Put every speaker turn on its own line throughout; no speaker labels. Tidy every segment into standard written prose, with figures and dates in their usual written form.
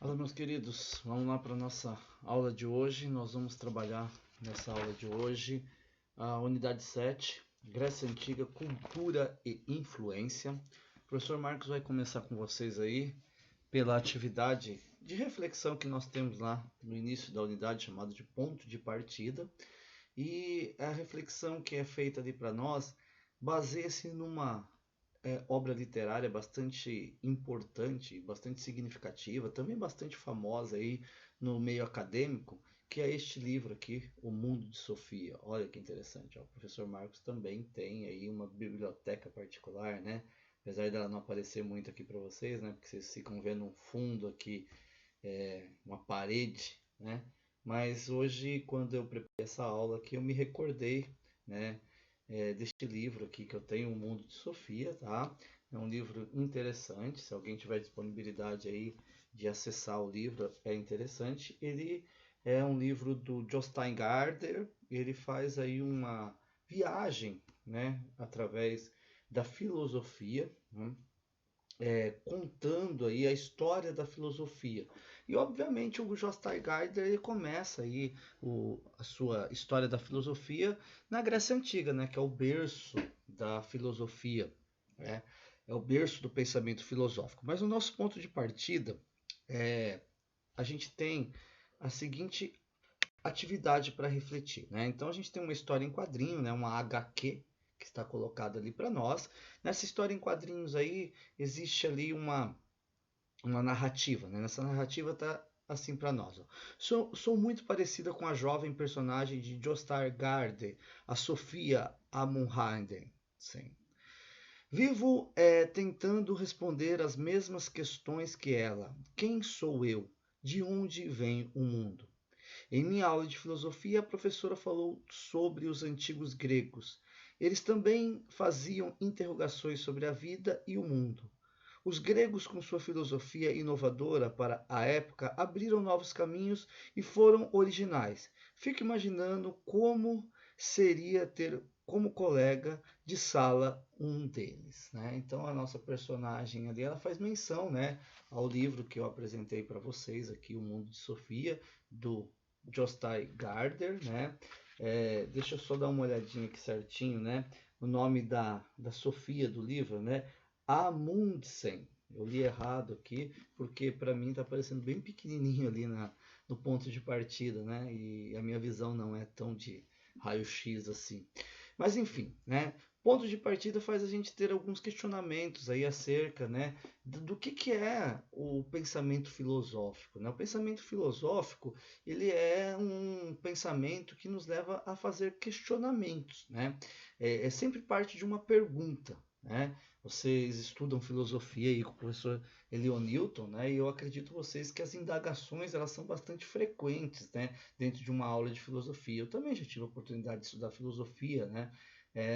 Olá, meus queridos, vamos lá para a nossa aula de hoje. Nós vamos trabalhar nessa aula de hoje a unidade 7, Grécia Antiga, Cultura e Influência. O professor Marcos vai começar com vocês aí pela atividade de reflexão que nós temos lá no início da unidade, chamada de ponto de partida. E a reflexão que é feita ali para nós baseia-se numa obra literária bastante importante, bastante significativa, também bastante famosa aí no meio acadêmico, que é este livro aqui, O Mundo de Sofia. Olha que interessante, ó. O professor Marcos também tem aí uma biblioteca particular, né? Apesar dela não aparecer muito aqui para vocês, né? Porque vocês ficam vendo um fundo aqui, uma parede, né? Mas hoje, quando eu preparei essa aula aqui, eu me recordei, né, deste livro aqui que eu tenho, O Mundo de Sofia, tá? É um livro interessante, se alguém tiver disponibilidade aí de acessar o livro, é interessante. Ele é um livro do Jostein Gaarder, ele faz aí uma viagem, né, através da filosofia, né? Contando aí a história da filosofia. E obviamente o Jostein Gaarder ele começa aí a sua história da filosofia na Grécia Antiga, né, que é o berço da filosofia, né? É o berço do pensamento filosófico. Mas o nosso ponto de partida é a gente tem a seguinte atividade para refletir, né? Então a gente tem uma história em quadrinho, né? Uma HQ que está colocada ali para nós. Nessa história em quadrinhos aí existe ali uma narrativa, né? Nessa narrativa tá assim para nós. Ó. Sou muito parecida com a jovem personagem de Jostar Garde, a Sofia Amundsen. Sim. Vivo tentando responder as mesmas questões que ela. Quem sou eu? De onde vem o mundo? Em minha aula de filosofia, a professora falou sobre os antigos gregos. Eles também faziam interrogações sobre a vida e o mundo. Os gregos, com sua filosofia inovadora para a época, abriram novos caminhos e foram originais. Fico imaginando como seria ter como colega de sala um deles, né? Então a nossa personagem ali, ela faz menção, né, ao livro que eu apresentei para vocês aqui, O Mundo de Sofia, do Jostein Gaarder, né? Deixa eu só dar uma olhadinha aqui certinho, né? O nome da Sofia do livro, né? Amundsen. Eu li errado aqui, porque para mim está aparecendo bem pequenininho ali no ponto de partida, né? E a minha visão não é tão de raio-x assim. Mas enfim, né? Ponto de partida faz a gente ter alguns questionamentos aí acerca, né, do que é o pensamento filosófico, né? O pensamento filosófico, ele é um pensamento que nos leva a fazer questionamentos, né? É sempre parte de uma pergunta, né? Vocês estudam filosofia aí com o professor Elion Newton, né? E eu acredito vocês que as indagações elas são bastante frequentes, né? Dentro de uma aula de filosofia. Eu também já tive a oportunidade de estudar filosofia, né?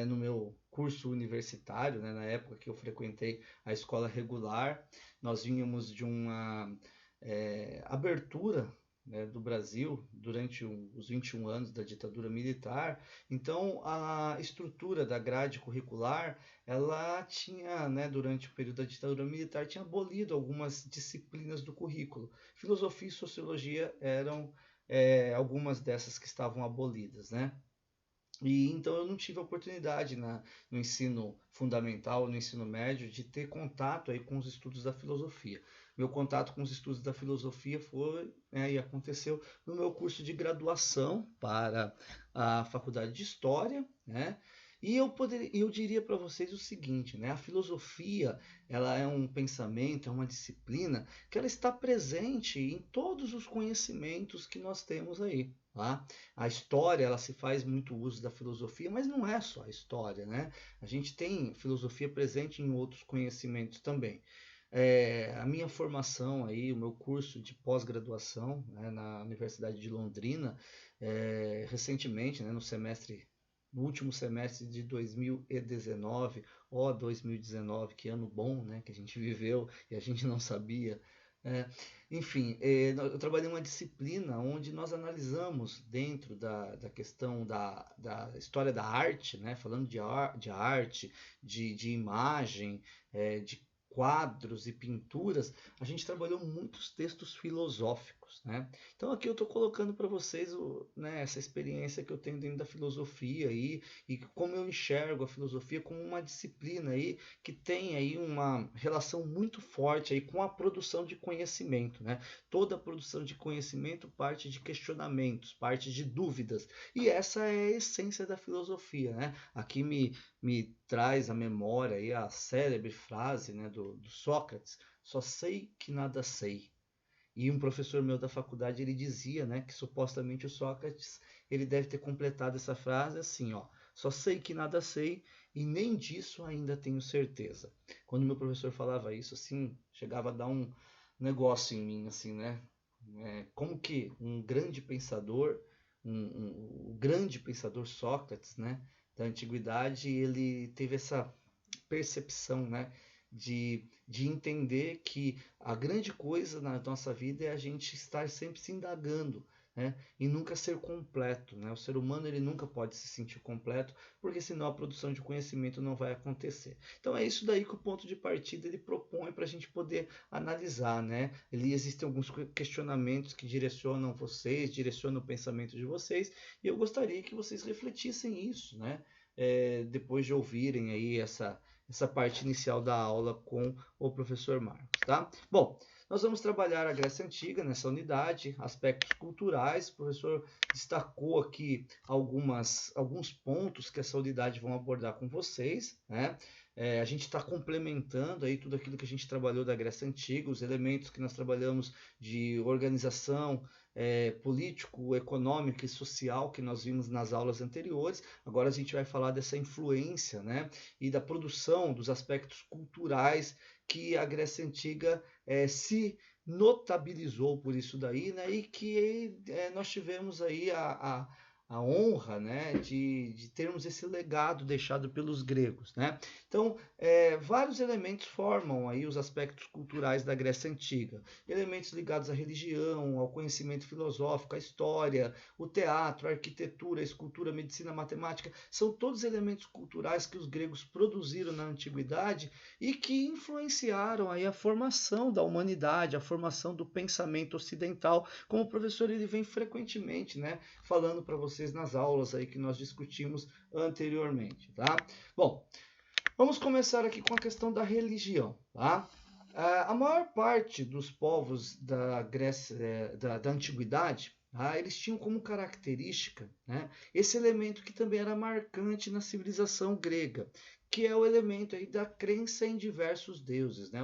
No meu curso universitário, né? Na época que eu frequentei a escola regular, nós vínhamos de uma abertura, né, do Brasil durante os 21 anos da ditadura militar. Então, a estrutura da grade curricular, ela tinha, né, durante o período da ditadura militar, tinha abolido algumas disciplinas do currículo. Filosofia e sociologia eram algumas dessas que estavam abolidas, né? E então eu não tive a oportunidade no ensino fundamental, no ensino médio, de ter contato aí com os estudos da filosofia. Meu contato com os estudos da filosofia foi, e aconteceu no meu curso de graduação para a Faculdade de História, né? E eu diria para vocês o seguinte, né? A filosofia, ela é um pensamento, é uma disciplina que ela está presente em todos os conhecimentos que nós temos aí. Tá? A história, ela se faz muito uso da filosofia, mas não é só a história, né? A gente tem filosofia presente em outros conhecimentos também. A minha formação aí, o meu curso de pós-graduação, né, na Universidade de Londrina, recentemente, né, no último semestre de 2019, 2019, que ano bom, né, que a gente viveu e a gente não sabia, né? Enfim, eu trabalhei em uma disciplina onde nós analisamos dentro da questão da história da arte, né? Falando de arte, de imagem, de quadros e pinturas, a gente trabalhou muitos textos filosóficos, né? Então aqui eu estou colocando para vocês né, essa experiência que eu tenho dentro da filosofia aí, e como eu enxergo a filosofia como uma disciplina aí que tem aí uma relação muito forte aí com a produção de conhecimento, né? Toda a produção de conhecimento parte de questionamentos, parte de dúvidas, e essa é a essência da filosofia, né? Aqui me traz à memória aí a célebre frase, né, do Sócrates: só sei que nada sei. E um professor meu da faculdade, ele dizia, né, que supostamente o Sócrates, ele deve ter completado essa frase assim, ó: só sei que nada sei e nem disso ainda tenho certeza. Quando meu professor falava isso, assim, chegava a dar um negócio em mim, assim, né? Como que um grande pensador, o grande pensador Sócrates, né, da antiguidade, ele teve essa percepção, né, de entender que a grande coisa na nossa vida é a gente estar sempre se indagando, né, e nunca ser completo, né? O ser humano, ele nunca pode se sentir completo, porque senão a produção de conhecimento não vai acontecer. Então é isso daí que o ponto de partida ele propõe para a gente poder analisar, né? Existem alguns questionamentos que direcionam vocês, direcionam o pensamento de vocês, e eu gostaria que vocês refletissem isso, né? Depois de ouvirem aí essa parte inicial da aula com o professor Marcos, tá? Bom, nós vamos trabalhar a Grécia Antiga nessa unidade, aspectos culturais. O professor destacou aqui alguns pontos que essa unidade vão abordar com vocês, né? A gente está complementando aí tudo aquilo que a gente trabalhou da Grécia Antiga, os elementos que nós trabalhamos de organização político, econômico e social que nós vimos nas aulas anteriores. Agora a gente vai falar dessa influência, né, e da produção dos aspectos culturais que a Grécia Antiga se notabilizou por isso daí, né, e que nós tivemos aí a honra, né, de termos esse legado deixado pelos gregos, né? Então, vários elementos formam aí os aspectos culturais da Grécia Antiga. Elementos ligados à religião, ao conhecimento filosófico, à história, o teatro, a arquitetura, a escultura, a medicina, a matemática, são todos elementos culturais que os gregos produziram na antiguidade e que influenciaram aí a formação da humanidade, a formação do pensamento ocidental, como o professor ele vem frequentemente, né, falando para vocês nas aulas aí que nós discutimos anteriormente, tá? Bom, vamos começar aqui com a questão da religião, tá? A maior parte dos povos da Grécia, da antiguidade, eles tinham como característica, né, esse elemento que também era marcante na civilização grega, que é o elemento aí da crença em diversos deuses, né?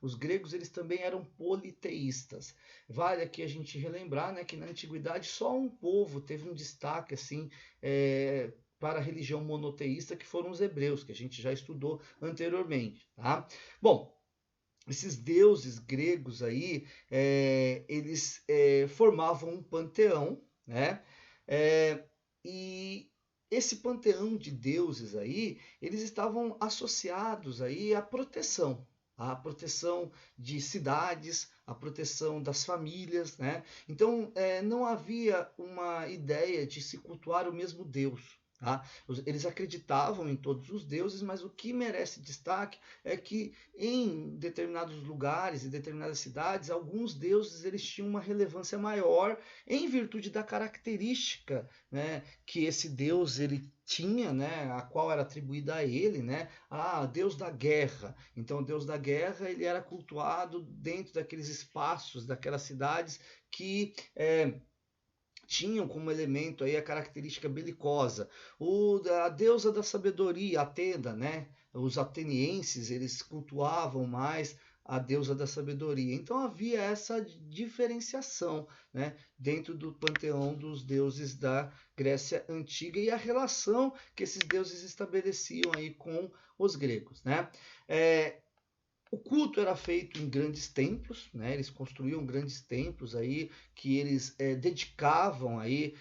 Os gregos eles também eram politeístas. Vale aqui a gente relembrar, né, que na antiguidade só um povo teve um destaque assim para a religião monoteísta, que foram os hebreus, que a gente já estudou anteriormente, tá? Bom, esses deuses gregos aí, eles formavam um panteão, né? E esse panteão de deuses aí, eles estavam associados aí à proteção de cidades, à proteção das famílias, né? Então, não havia uma ideia de se cultuar o mesmo Deus. Tá? Eles acreditavam em todos os deuses, mas o que merece destaque é que em determinados lugares e determinadas cidades, alguns deuses eles tinham uma relevância maior em virtude da característica, né, que esse deus ele tinha, né, a qual era atribuída a ele, né, Deus da guerra. Então, o Deus da guerra ele era cultuado dentro daqueles espaços, daquelas cidades que tinham como elemento aí a característica belicosa. A deusa da sabedoria, Atena, né? Os atenienses, eles cultuavam mais a deusa da sabedoria. Então havia essa diferenciação, né, dentro do panteão dos deuses da Grécia Antiga e a relação que esses deuses estabeleciam aí com os gregos, né? O culto era feito em grandes templos, né? Eles construíam grandes templos aí que eles dedicavam aí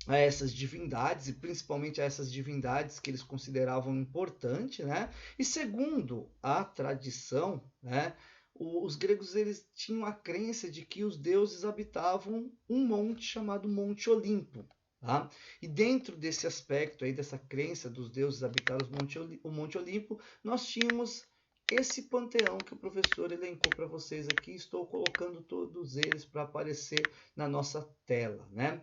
a essas divindades e principalmente a essas divindades que eles consideravam importante, né? E segundo a tradição, né, os gregos eles tinham a crença de que os deuses habitavam um monte chamado Monte Olimpo. Tá? E dentro desse aspecto aí, dessa crença dos deuses habitar o Monte Olimpo, nós tínhamos esse panteão que o professor elencou para vocês aqui. Estou colocando todos eles para aparecer na nossa tela, né?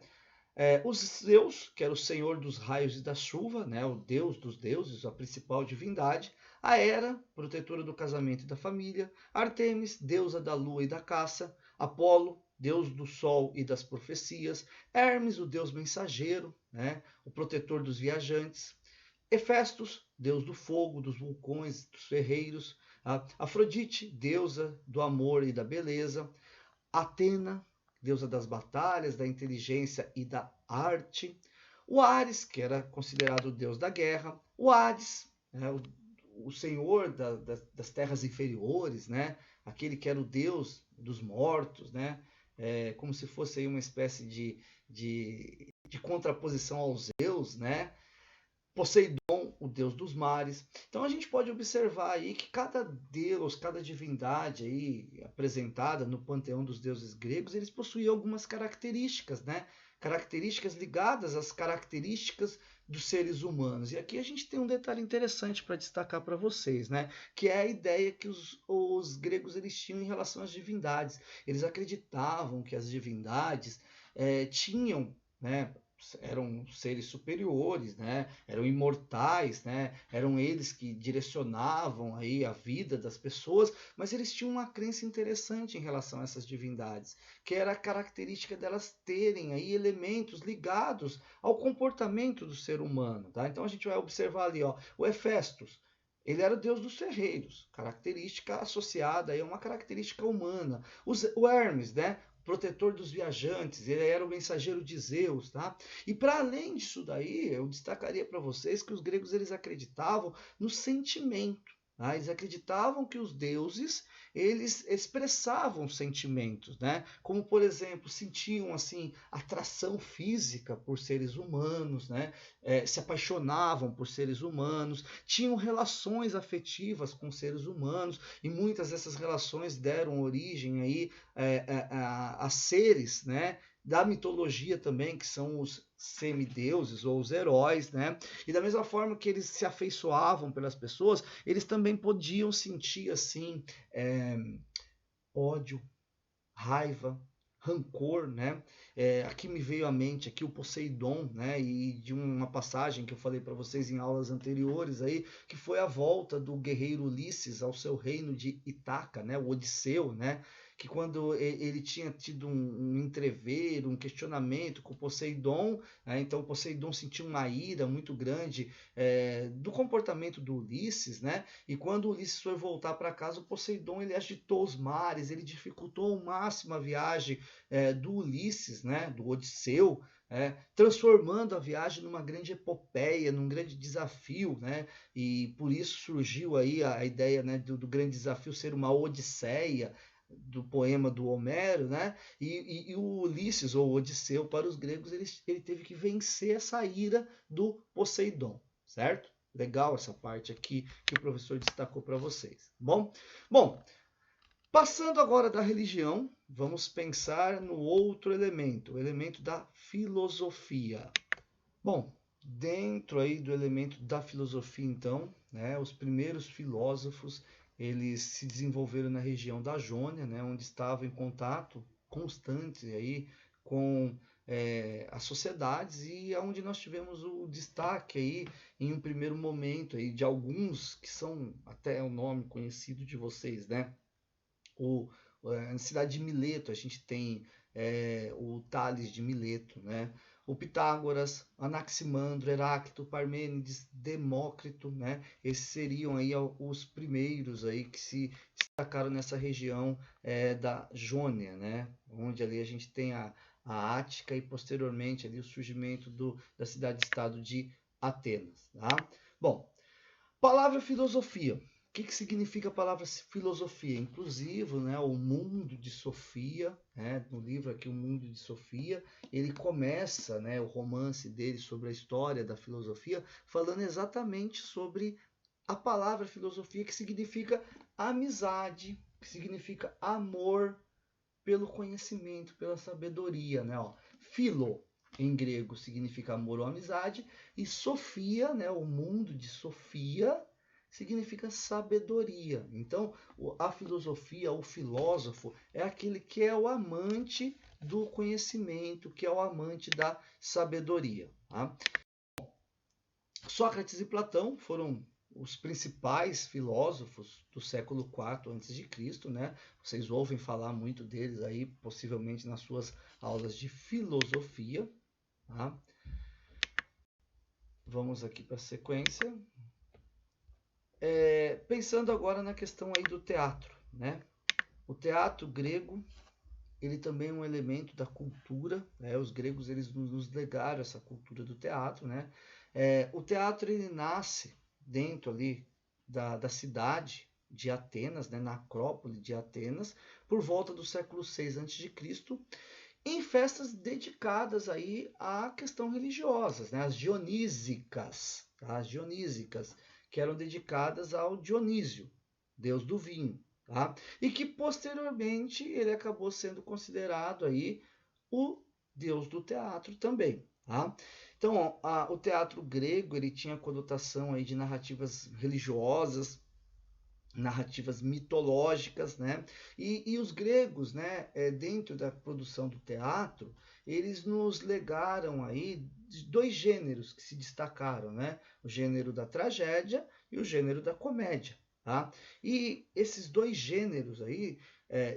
Os Zeus, que era o senhor dos raios e da chuva, né? O deus dos deuses, a principal divindade. A Hera, protetora do casamento e da família. Artemis, deusa da lua e da caça. Apolo, deus do sol e das profecias. Hermes, o deus mensageiro, né? O protetor dos viajantes. Hefestos, deus do fogo, dos vulcões, dos ferreiros. Afrodite, deusa do amor e da beleza. Atena, deusa das batalhas, da inteligência e da arte. O Ares, que era considerado o deus da guerra. O Hades, né, o senhor das terras inferiores, né? Aquele que era o deus dos mortos, né? Como se fosse aí uma espécie de contraposição aos Zeus, né? Poseidon, o deus dos mares. Então a gente pode observar aí que cada deus, cada divindade aí apresentada no panteão dos deuses gregos, eles possuíam algumas características, né? Características ligadas às características dos seres humanos. E aqui a gente tem um detalhe interessante para destacar para vocês, né? Que é a ideia que os gregos eles tinham em relação às divindades. Eles acreditavam que as divindades tinham, né, eram seres superiores, né? Eram imortais, né? Eram eles que direcionavam aí a vida das pessoas, mas eles tinham uma crença interessante em relação a essas divindades, que era a característica delas terem aí elementos ligados ao comportamento do ser humano, tá? Então a gente vai observar ali, ó, o Hefestos. Ele era o deus dos ferreiros, característica associada aí a uma característica humana. O Hermes, né? Protetor dos viajantes, ele era o mensageiro de Zeus, tá? E para além disso daí, eu destacaria para vocês que os gregos eles acreditavam no sentimento, tá? Eles acreditavam que os deuses eles expressavam sentimentos, né? Como por exemplo sentiam assim atração física por seres humanos, né? Se apaixonavam por seres humanos, tinham relações afetivas com seres humanos e muitas dessas relações deram origem aí a seres, né? Da mitologia também, que são os semideuses ou os heróis, né? E da mesma forma que eles se afeiçoavam pelas pessoas, eles também podiam sentir assim ódio, raiva, rancor, né? Aqui me veio à mente aqui o Poseidon, né? E de uma passagem que eu falei para vocês em aulas anteriores aí, que foi a volta do guerreiro Ulisses ao seu reino de Ítaca, né? O Odisseu, né? Que quando ele tinha tido um entrever, um questionamento com Poseidon, né? Então Poseidon sentiu uma ira muito grande do comportamento do Ulisses, né? E quando Ulisses foi voltar para casa, o Poseidon ele agitou os mares, ele dificultou ao máximo a viagem do Ulisses, né? Do Odisseu, transformando a viagem numa grande epopeia, num grande desafio, né? E por isso surgiu aí a ideia, né, do grande desafio ser uma odisseia, do poema do Homero, né? E o Ulisses, ou Odisseu, para os gregos, ele teve que vencer essa ira do Poseidon, certo? Legal essa parte aqui que o professor destacou para vocês. Bom, passando agora da religião, vamos pensar no outro elemento, o elemento da filosofia. Bom, dentro aí do elemento da filosofia, então, né, os primeiros filósofos eles se desenvolveram na região da Jônia, né, onde estavam em contato constante aí com as sociedades e onde nós tivemos o destaque aí em um primeiro momento aí de alguns que são até o nome conhecido de vocês, né? Na cidade de Mileto a gente tem o Tales de Mileto, né? O Pitágoras, Anaximandro, Heráclito, Parmênides, Demócrito, né? Esses seriam aí os primeiros aí que se destacaram nessa região da Jônia, né? Onde ali a gente tem a Ática e posteriormente ali o surgimento da cidade-estado de Atenas, tá? Bom, palavra filosofia. O que significa a palavra filosofia? Inclusive, né, o Mundo de Sofia, né, no livro aqui, O Mundo de Sofia, ele começa, né, o romance dele sobre a história da filosofia, falando exatamente sobre a palavra filosofia, que significa amizade, que significa amor pelo conhecimento, pela sabedoria, né? Ó, philo, em grego, significa amor ou amizade, e Sofia, né, o mundo de Sofia, significa sabedoria. Então, a filosofia, o filósofo, é aquele que é o amante do conhecimento, que é o amante da sabedoria. Tá? Sócrates e Platão foram os principais filósofos do século IV a.C., né? Vocês ouvem falar muito deles aí, possivelmente nas suas aulas de filosofia. Tá? Vamos aqui para a sequência. Pensando agora na questão aí do teatro, né? O teatro grego, ele também é um elemento da cultura, né? Os gregos eles nos legaram essa cultura do teatro, né? O teatro ele nasce dentro ali da cidade de Atenas, né? Na Acrópole de Atenas, por volta do século VI a.C., em festas dedicadas aí à questão religiosas, né? As dionísicas, tá? As dionísicas, que eram dedicadas ao Dionísio, deus do vinho, tá? E que posteriormente ele acabou sendo considerado aí o deus do teatro também, tá? Então, o teatro grego ele tinha conotação aí de narrativas religiosas, narrativas mitológicas, né? E os gregos, né, dentro da produção do teatro, eles nos legaram aí dois gêneros que se destacaram, né? O gênero da tragédia e o gênero da comédia, tá? E esses dois gêneros aí,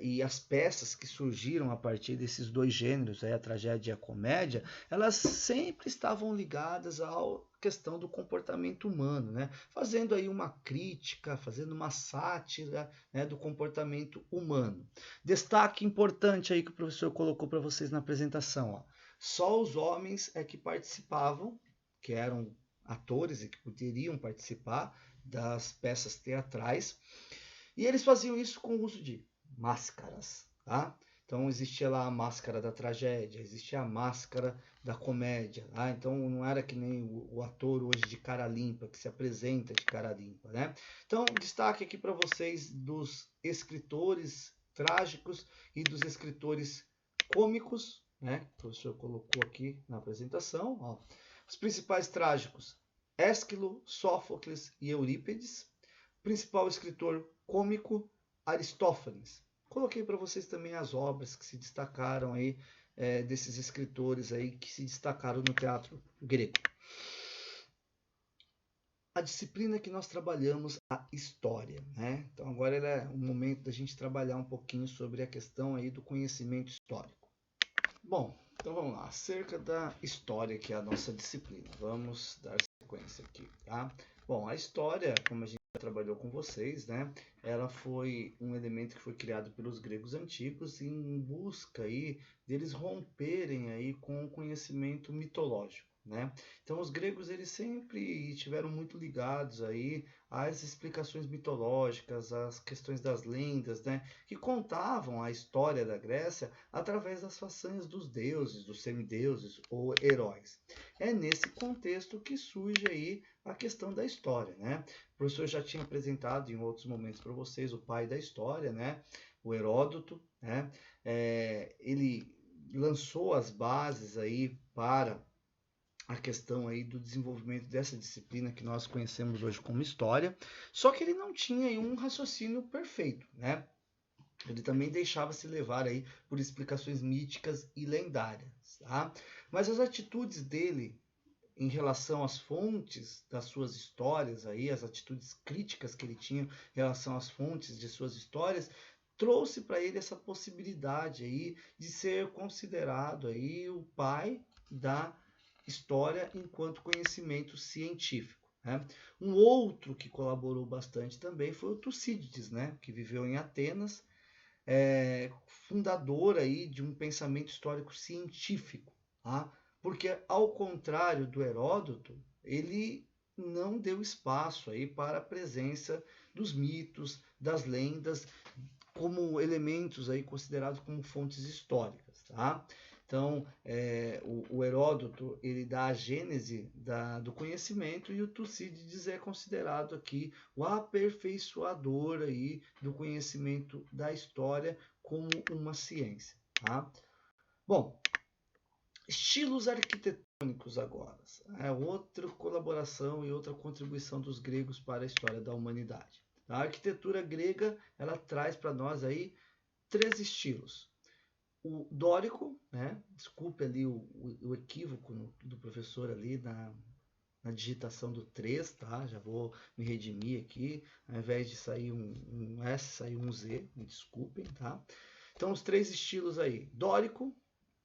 e as peças que surgiram a partir desses dois gêneros, aí, a tragédia e a comédia, elas sempre estavam ligadas ao questão do comportamento humano, né? Fazendo aí uma crítica, fazendo uma sátira, né, do comportamento humano. Destaque importante aí que o professor colocou para vocês na apresentação, ó. Só os homens é que participavam, que eram atores e que poderiam participar das peças teatrais, e eles faziam isso com o uso de máscaras, tá? Então existia lá a máscara da tragédia, existia a máscara da comédia, tá? Então não era que nem o ator hoje de cara limpa, que se apresenta de cara limpa, né? Então destaque aqui para vocês dos escritores trágicos e dos escritores cômicos, né? Que o professor colocou aqui na apresentação, ó. Os principais trágicos: Ésquilo, Sófocles e Eurípides. Principal escritor cômico: Aristófanes. Coloquei para vocês também as obras que se destacaram aí, desses escritores aí que se destacaram no teatro grego. A disciplina que nós trabalhamos, a história, né? Então agora é o momento da gente trabalhar um pouquinho sobre a questão aí do conhecimento histórico. Bom, então vamos lá, acerca da história, que é a nossa disciplina. Vamos dar sequência aqui, tá? Bom, a história, como a gente já trabalhou com vocês, né? Ela foi um elemento que foi criado pelos gregos antigos em busca aí deles romperem aí com o conhecimento mitológico, né? Então os gregos eles sempre estiveram muito ligados aí às explicações mitológicas, às questões das lendas, né? Que contavam a história da Grécia através das façanhas dos deuses, dos semideuses ou heróis. É nesse contexto que surge aí a questão da história, né? O professor já tinha apresentado em outros momentos para vocês o pai da história, né? O Heródoto, né? Ele lançou as bases aí para a questão aí do desenvolvimento dessa disciplina que nós conhecemos hoje como história, só que ele não tinha aí um raciocínio perfeito, né? Ele também deixava se levar aí por explicações míticas e lendárias, tá? Mas as atitudes dele em relação às fontes das suas histórias aí, as atitudes críticas que ele tinha em relação às fontes de suas histórias, trouxe para ele essa possibilidade aí de ser considerado aí o pai da história enquanto conhecimento científico, né? Um outro que colaborou bastante também foi o Tucídides, né? Que viveu em Atenas, fundador aí de um pensamento histórico científico, tá? Porque ao contrário do Heródoto, ele não deu espaço aí para a presença dos mitos, das lendas, como elementos aí considerados como fontes históricas, tá? Então, o Heródoto ele dá a gênese do conhecimento e o Tucídides é considerado aqui o aperfeiçoador aí do conhecimento da história como uma ciência, tá? Bom, Estilos arquitetônicos agora. É outra colaboração e outra contribuição dos gregos para a história da humanidade. A arquitetura grega, ela traz para nós aí 3 estilos. O dórico, né? Desculpe ali o equívoco do professor ali na digitação do 3, tá? Já vou me redimir aqui. Ao invés de sair um S, saiu um Z, me desculpem, tá? Então, os 3 estilos aí. Dórico,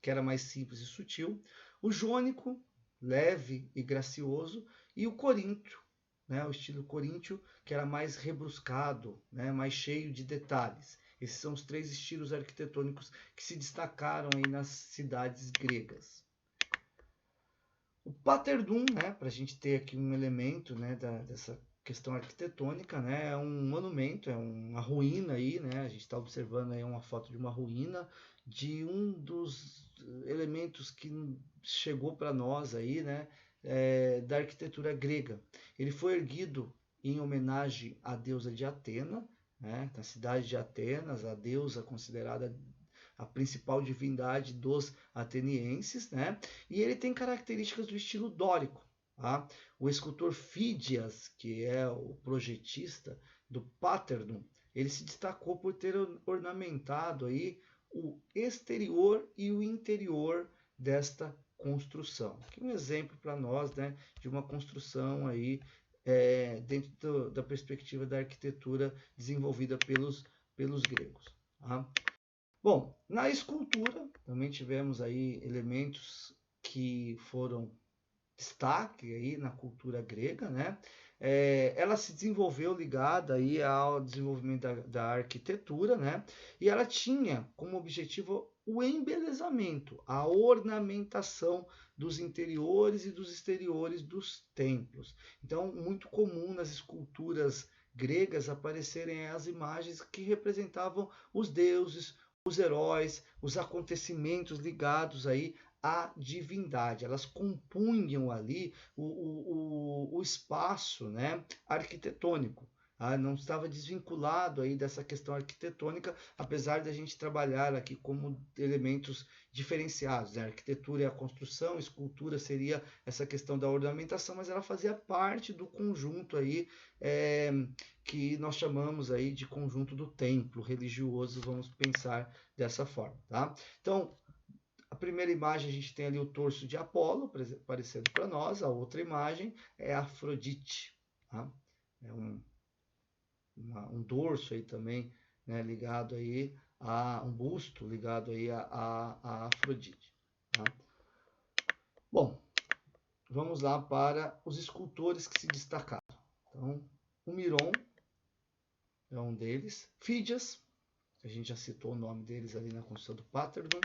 que era mais simples e sutil. O jônico, leve e gracioso. E o coríntio, né? O estilo coríntio, que era mais rebruscado, né? Mais cheio de detalhes. Esses são os 3 estilos arquitetônicos que se destacaram aí nas cidades gregas. O Paterdum, né, para a gente ter aqui um elemento, né, dessa questão arquitetônica, né, é um monumento, é uma ruína aí, né, a gente está observando aí uma foto de uma ruína de um dos elementos que chegou para nós aí, né, da arquitetura grega. Ele foi erguido em homenagem à deusa de Atena, né, na cidade de Atenas, a deusa considerada a principal divindade dos atenienses, né? E ele tem características do estilo dórico. Tá? O escultor Fídias, que é o projetista do Paternum, ele se destacou por ter ornamentado aí o exterior e o interior desta construção. Aqui um exemplo para nós, né, de uma construção aí dentro da perspectiva da arquitetura desenvolvida pelos gregos. Tá? Bom, na escultura também tivemos aí elementos que foram destaque aí na cultura grega, né? Ela se desenvolveu ligada aí ao desenvolvimento da arquitetura, né? E ela tinha como objetivo o embelezamento, a ornamentação dos interiores e dos exteriores dos templos. Então, muito comum nas esculturas gregas aparecerem as imagens que representavam os deuses, os heróis, os acontecimentos ligados aí à divindade. Elas compunham ali o espaço, né, arquitetônico. Não estava desvinculado aí dessa questão arquitetônica, apesar de a gente trabalhar aqui como elementos diferenciados. Né? A arquitetura é a construção, a escultura seria essa questão da ornamentação, mas ela fazia parte do conjunto aí que nós chamamos aí de conjunto do templo religioso, vamos pensar dessa forma, tá? Então, a primeira imagem a gente tem ali o torso de Apolo aparecendo para nós, a outra imagem é Afrodite, tá? É um dorso aí também, né, ligado aí a um busto ligado aí a Afrodite, tá? Bom, vamos lá para os escultores que se destacaram. Então, o Miron é um deles, Fídias, a gente já citou o nome deles ali na construção do Paterdon,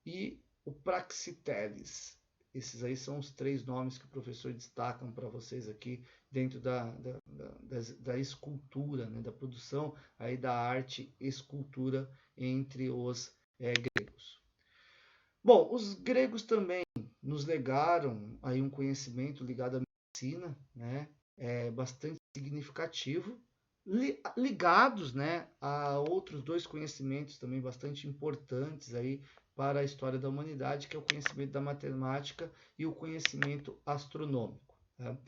e o Praxiteles. Esses aí são os 3 nomes que o professor destacam para vocês aqui dentro da escultura, né, da produção aí da arte escultura entre os gregos. Bom, os gregos também nos legaram aí um conhecimento ligado à medicina, né, bastante significativo, ligados, né, a outros 2 conhecimentos também bastante importantes aí para a história da humanidade, que é o conhecimento da matemática e o conhecimento astronômico. Tá?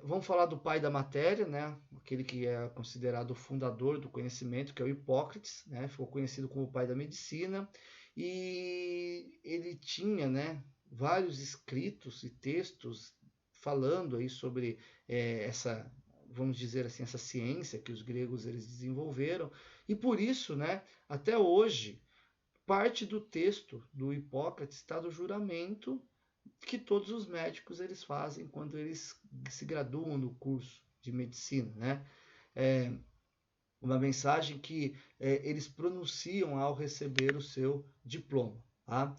Vamos falar do pai da matéria, né, aquele que é considerado o fundador do conhecimento, que é o Hipócrates, né, ficou conhecido como o pai da medicina, e ele tinha, né, vários escritos e textos falando aí sobre essa, vamos dizer assim, essa ciência que os gregos eles desenvolveram, e por isso, né, até hoje, parte do texto do Hipócrates está do juramento que todos os médicos eles fazem quando eles se graduam no curso de medicina, né? Uma mensagem que eles pronunciam ao receber o seu diploma, tá?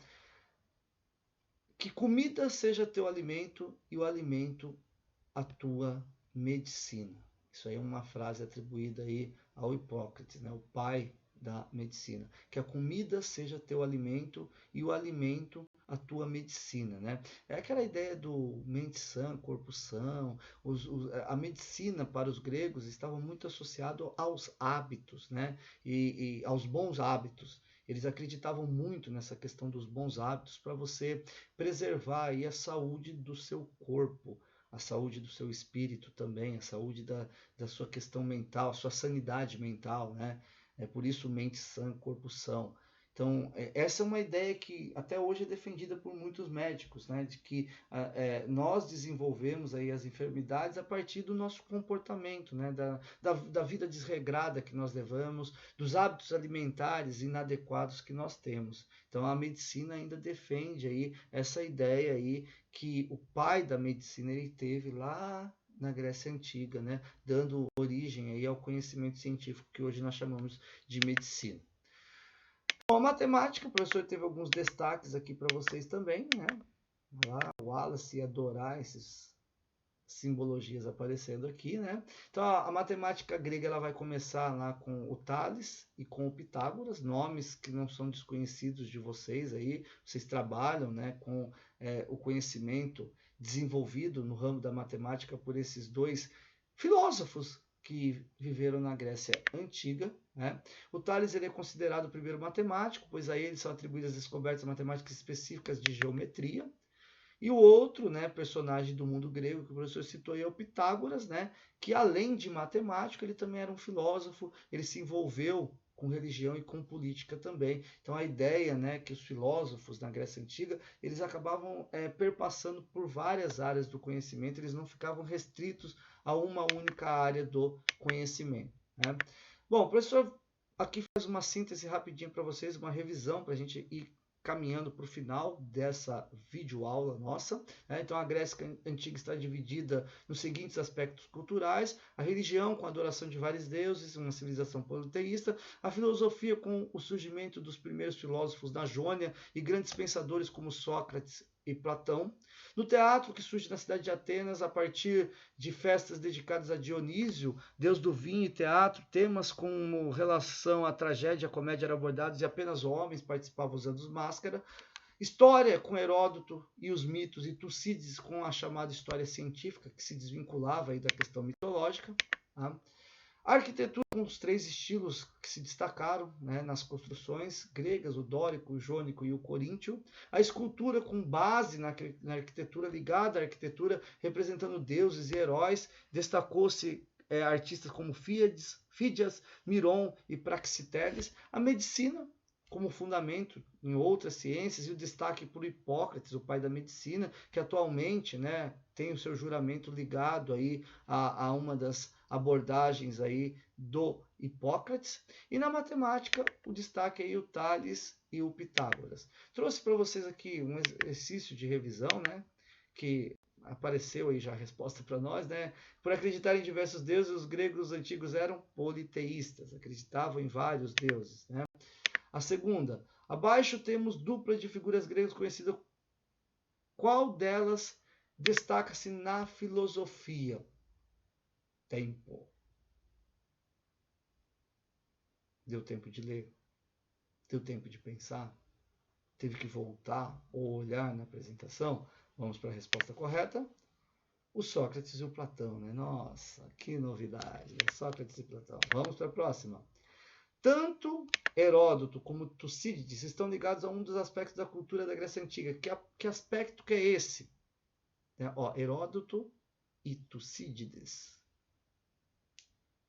Que comida seja teu alimento e o alimento a tua medicina. Isso aí é uma frase atribuída aí ao Hipócrates, né? O pai da medicina. Que a comida seja teu alimento e o alimento a tua medicina, né? É aquela ideia do mente sã, corpo são. A medicina para os gregos estava muito associado aos hábitos, né? E aos bons hábitos. Eles acreditavam muito nessa questão dos bons hábitos para você preservar aí a saúde do seu corpo, a saúde do seu espírito também, a saúde da sua questão mental, a sua sanidade mental, né? É por isso mente sã, corpo são. Então, essa é uma ideia que até hoje é defendida por muitos médicos, né? De que nós desenvolvemos aí as enfermidades a partir do nosso comportamento, né? Da vida desregrada que nós levamos, dos hábitos alimentares inadequados que nós temos. Então, a medicina ainda defende aí essa ideia aí que o pai da medicina ele teve lá na Grécia Antiga, né? Dando origem aí ao conhecimento científico que hoje nós chamamos de medicina. Bom, a matemática, o professor teve alguns destaques aqui para vocês também, né? Lá, o Wallace ia adorar essas simbologias aparecendo aqui, né? Então, a matemática grega ela vai começar lá com o Tales e com o Pitágoras, nomes que não são desconhecidos de vocês aí, vocês trabalham, né, com o conhecimento desenvolvido no ramo da matemática por esses dois filósofos que viveram na Grécia Antiga, né? O Tales ele é considerado o primeiro matemático, pois a ele são atribuídas descobertas matemáticas específicas de geometria. E o outro, né, personagem do mundo grego que o professor citou aí é o Pitágoras, né, que além de matemático, ele também era um filósofo, ele se envolveu com religião e com política também. Então a ideia, né, que os filósofos na Grécia Antiga, eles acabavam perpassando por várias áreas do conhecimento, eles não ficavam restritos a uma única área do conhecimento, né? Bom, o professor aqui faz uma síntese rapidinho para vocês, uma revisão para a gente ir caminhando para o final dessa videoaula nossa. Então, a Grécia Antiga está dividida nos seguintes aspectos culturais: a religião, com a adoração de vários deuses, uma civilização politeísta; a filosofia, com o surgimento dos primeiros filósofos da Jônia e grandes pensadores como Sócrates e Platão; no teatro, que surge na cidade de Atenas a partir de festas dedicadas a Dionísio, deus do vinho e teatro; temas como relação à tragédia e à comédia eram abordados e apenas homens participavam usando máscara; história, com Heródoto e os mitos, e Tucídides com a chamada história científica, que se desvinculava aí da questão mitológica, tá? A arquitetura, com os três estilos que se destacaram, né, nas construções gregas, o dórico, o jônico e o coríntio; a escultura, com base na arquitetura, ligada à arquitetura, representando deuses e heróis; destacou-se artistas como Fídias, Miron e Praxiteles; a medicina, como fundamento em outras ciências, e o destaque por Hipócrates, o pai da medicina, que atualmente, né, tem o seu juramento ligado aí a uma das abordagens aí do Hipócrates; e na matemática, o destaque aí o Tales e o Pitágoras. Trouxe para vocês aqui um exercício de revisão, né, que apareceu aí já a resposta para nós, né? Por acreditar em diversos deuses, os gregos antigos eram politeístas, acreditavam em vários deuses, né? A segunda, abaixo temos dupla de figuras gregas conhecida. Qual delas destaca-se na filosofia? Tempo. Deu tempo de ler? Deu tempo de pensar? Teve que voltar ou olhar na apresentação? Vamos para a resposta correta. O Sócrates e o Platão, né? Nossa, que novidade! Sócrates e Platão. Vamos para a próxima. Tanto Heródoto como Tucídides estão ligados a um dos aspectos da cultura da Grécia Antiga. Que aspecto que é esse? Heródoto e Tucídides.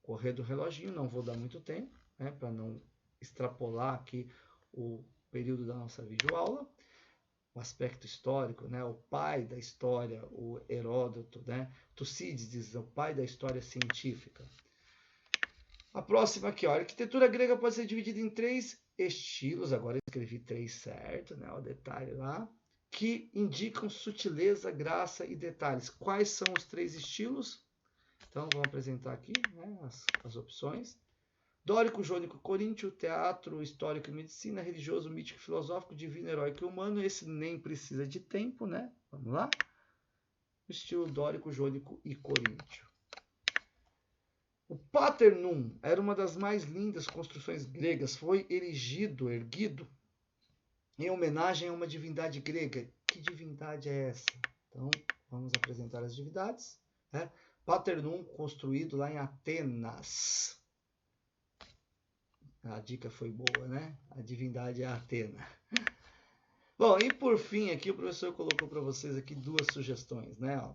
Correr do reloginho, não vou dar muito tempo, né, para não extrapolar aqui o período da nossa videoaula. O aspecto histórico, né, o pai da história, o Heródoto, né, Tucídides, o pai da história científica. A próxima aqui, ó, a arquitetura grega pode ser dividida em três estilos, agora eu escrevi três certo, né, o detalhe lá, que indicam sutileza, graça e detalhes. Quais são os três estilos? Então, vamos apresentar aqui, né, as opções. Dórico, jônico, coríntio; teatro, histórico e medicina; religioso, mítico, filosófico; divino, heróico e humano. Esse nem precisa de tempo, né? Vamos lá? Estilo dórico, jônico e coríntio. O Paternum era uma das mais lindas construções gregas. Foi erguido em homenagem a uma divindade grega. Que divindade é essa? Então, vamos apresentar as divindades, né? Paternum, construído lá em Atenas. A dica foi boa, né? A divindade é a Atena. Bom, e por fim aqui o professor colocou para vocês aqui duas sugestões, né? Ó,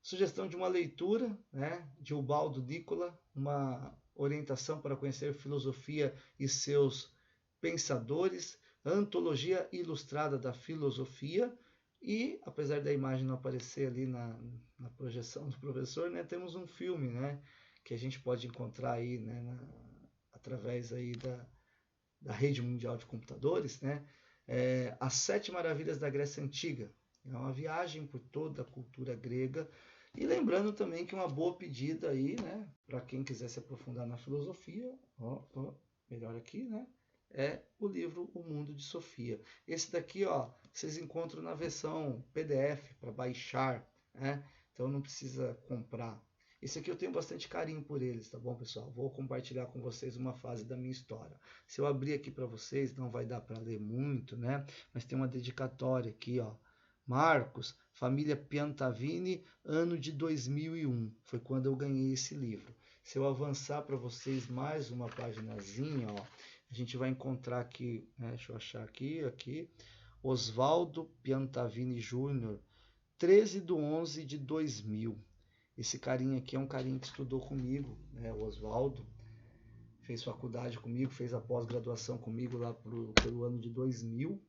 sugestão de uma leitura, né? De Ubaldo Nicola, uma orientação para conhecer filosofia e seus pensadores, a antologia ilustrada da filosofia e, apesar da imagem não aparecer ali na projeção do professor, né? Temos um filme, né? Que a gente pode encontrar aí, né? Através aí da rede mundial de computadores, né? As Sete Maravilhas da Grécia Antiga. É uma viagem por toda a cultura grega. E lembrando também que uma boa pedida aí, né, para quem quiser se aprofundar na filosofia, melhor aqui, né, é o livro O Mundo de Sofia. Esse daqui, ó, vocês encontram na versão PDF para baixar, né? Então não precisa comprar. Esse aqui eu tenho bastante carinho por eles, tá bom, pessoal? Vou compartilhar com vocês uma fase da minha história. Se eu abrir aqui para vocês, não vai dar para ler muito, né? Mas tem uma dedicatória aqui, ó. Marcos, família Piantavini, ano de 2001. Foi quando eu ganhei esse livro. Se eu avançar para vocês mais uma paginazinha, ó, a gente vai encontrar aqui, né? Deixa eu achar aqui, Oswaldo Piantavini Júnior, 13/11/2000. Esse carinha aqui é um carinha que estudou comigo, né? O Oswaldo fez faculdade comigo, fez a pós-graduação comigo lá pelo ano de 2000.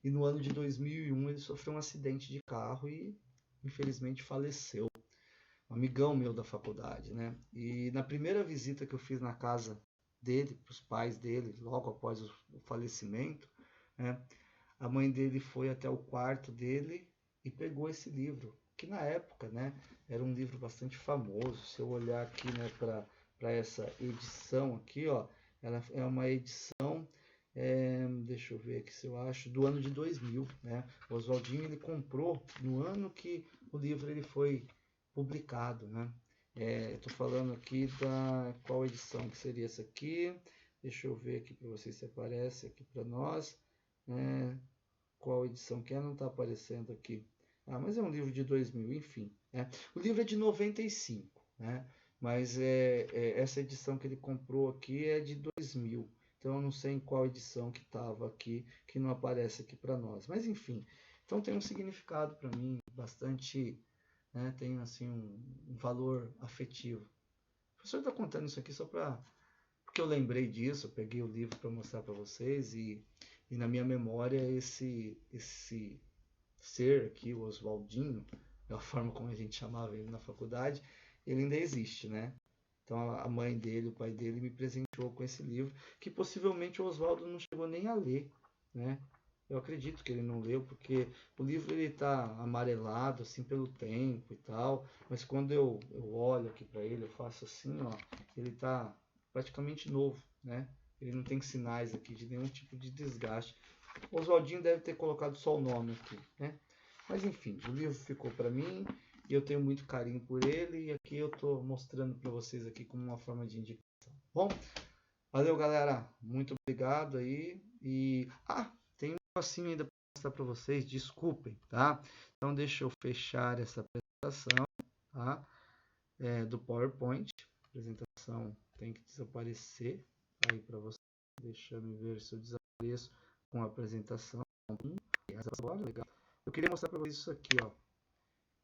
E no ano de 2001 ele sofreu um acidente de carro e infelizmente faleceu. Um amigão meu da faculdade, né? E na primeira visita que eu fiz na casa dele, para os pais dele, logo após o falecimento, né? A mãe dele foi até o quarto dele e pegou esse livro, que na época, né, era um livro bastante famoso. Se eu olhar aqui, né, para essa edição aqui, ó, ela é uma edição, deixa eu ver aqui se eu acho, do ano de 2000, né? O Oswaldinho ele comprou no ano que o livro ele foi publicado, né? Estou falando aqui da qual edição que seria essa aqui? Deixa eu ver aqui para vocês se aparece aqui para nós. Qual edição que é? Não está aparecendo aqui. Mas é um livro de 2000, enfim. Né? O livro é de 95, né? Mas essa edição que ele comprou aqui é de 2000. Então eu não sei em qual edição que estava aqui, que não aparece aqui para nós. Mas enfim, então tem um significado para mim bastante, né? Tem assim um valor afetivo. O professor está contando isso aqui só porque eu lembrei disso, eu peguei o livro para mostrar para vocês e na minha memória esse ser aqui, o Oswaldinho, da forma como a gente chamava ele na faculdade, ele ainda existe, né? Então a mãe dele, o pai dele me presenteou com esse livro, que possivelmente o Oswaldo não chegou nem a ler, né? Eu acredito que ele não leu, porque o livro ele tá amarelado assim pelo tempo e tal, mas quando eu olho aqui para ele, eu faço assim, ó, ele tá praticamente novo, né? Ele não tem sinais aqui de nenhum tipo de desgaste. O Oswaldinho deve ter colocado só o nome aqui, né? Mas enfim, o livro ficou para mim e eu tenho muito carinho por ele e aqui eu estou mostrando para vocês aqui como uma forma de indicação. Bom, valeu galera, muito obrigado aí e tem um negocinho ainda para mostrar para vocês, desculpem, tá? Então deixa eu fechar essa apresentação, tá? Do PowerPoint, a apresentação tem que desaparecer aí para vocês, deixa eu ver se eu desapareço com a apresentação. Agora, legal. Eu queria mostrar para vocês isso aqui, ó,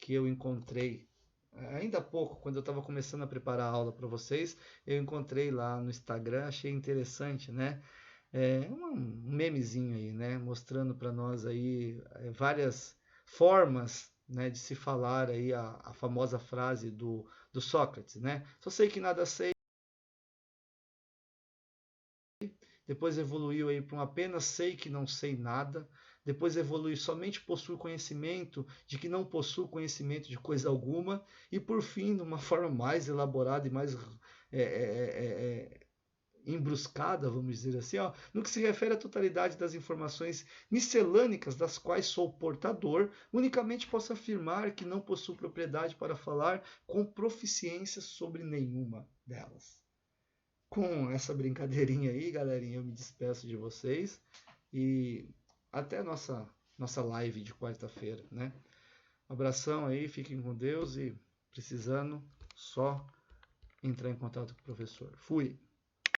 que eu encontrei ainda há pouco, quando eu estava começando a preparar a aula para vocês, eu encontrei lá no Instagram, achei interessante, né? Um memezinho aí, né? Mostrando para nós aí várias formas, né, de se falar aí a famosa frase do Sócrates, né? Só sei que nada sei. Depois evoluiu aí para um apenas sei que não sei nada. Depois evolui somente possui conhecimento de que não possui conhecimento de coisa alguma. E por fim, de uma forma mais elaborada e mais embruscada, vamos dizer assim, ó, no que se refere à totalidade das informações miscelânicas das quais sou portador, unicamente posso afirmar que não possuo propriedade para falar com proficiência sobre nenhuma delas. Com essa brincadeirinha aí, galerinha, eu me despeço de vocês e até a nossa live de quarta-feira, né? Um abração aí, fiquem com Deus e precisando só entrar em contato com o professor. Fui!